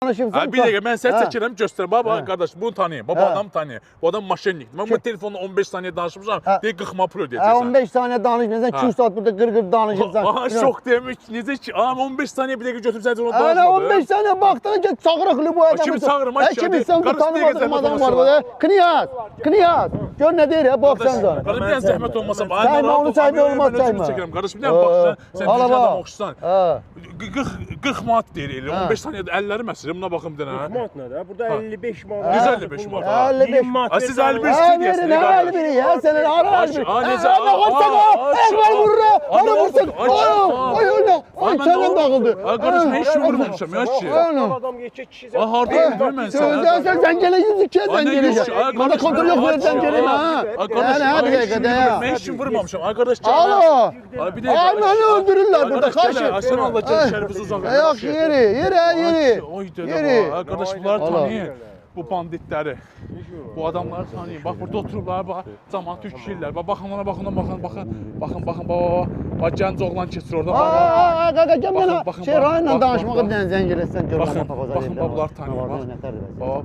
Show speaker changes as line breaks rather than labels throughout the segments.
Bir dəqiqə, mən səs çəkirəm, göstərəm. Baba, qardaş, bunu tanıyın. Baba, adamı tanıyın. Bu adam maşinlikdir. Mən bu telefonla 15 saniyə danışmışam, deyək 40 manat pul ödəyəcəksən.
15 saniyə danışmırsan, 200 saat burada qır-qır danışırsan.
Aha, şok demiş. Necə ki, 15 saniyə bir dəqiqə götürüb sənəcə onu
Hələ
danışmadı.
15 saniyə baxdın ki, çağırıqlı bu adamı.
Kimi çağırım, aşağı.
Kimi sən bu tanımadığım adam var burada. Kniyaz. Gör nə deyir ya, bax sən canım.
Qardaş, bir dənə zəhmət olmasa,
Səhmə, onun səhmə olmaz səhmə.
Qardaş, bir dənə baxsan, sən düzgün adam oxusan. 40 manat deyir elə, 15 saniyədə əlləri məsələ, buna baxım bir dənə.
40 manat nədir? Burada 55 manat.
155 manat.
55
manat. Siz 51 istəyirsiniz.
Nə 51 ya, sənin ara 51.
Necə?
Əvvəl vurur, ara vursun. Ay öyle. Ay səndən dağıldı.
Qardaş, mən heç vurmamışam ya ki.
Adam geçecek kişi zaten.
Harda bilmirəm mən sən.
Sen zəngələ 102 zəngələ. Bana kontrol yok böyle zəngələ ha. Hadi dəqiqədə ya.
Mən heç vurmamışam. Ay qardaş,
Alo.
Bir dəqiqə.
Ay məni öldürürlər burada. Kaçın.
Sən Allah gəl şərəfinizi uzaq.
Yok yeri. Yeri.
Arkadaş bunları tanıyın. Bu banditləri. Bu adamları tanıyın. Bax burada oturublar, bax cəmaət düşürlər. Baxın ona, baxın, baxın. Bax gənc oğlan keçir orada.
Qaqa gəl mənə Rayonla danışmağa bir dənə zəng eləsən gör
baxın, bunlar tanıyın. Bax,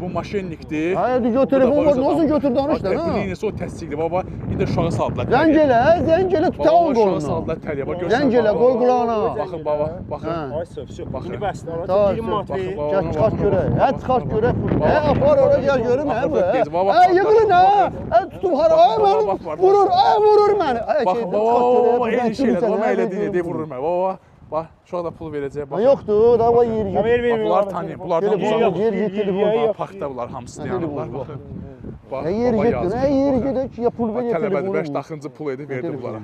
bu maşinlikdir.
Hayır, diyor telefon var, nasıl götür danış da ha?
Bu neyəsə o təsdiqli. Baba, indi uşağı saldılar.
Zəng elə tutalım qolunu.
Uşağı saldılar təliyə. Bax görsən.
Zəng elə qoy qulağına.
Baxın baba, baxın.
Ay söv.
Baxın.
Bunu bəslə. 20 manat ver.
Gəl çıxart görək. Çıxart görək. Apar ora gəl görüm hə bu. Yığılın ha. Tutum hara. Vurur məni.
Bax, eyni şeylər. Bax, elə deyir, vurur məni. Baba. Bax, uşaq da pul verəcək. Bax.
Yoxdur, da var yeri.
Bunlar tanıyın. Bunlardan uzaq.
Yer.
Parkda bunlar hamısı dayanıblar. Baxın. Bax,
Yer getdin, yer gedək ya pul ver.
Tələbədir, 5 daxıncı pul edib verdi bunlara.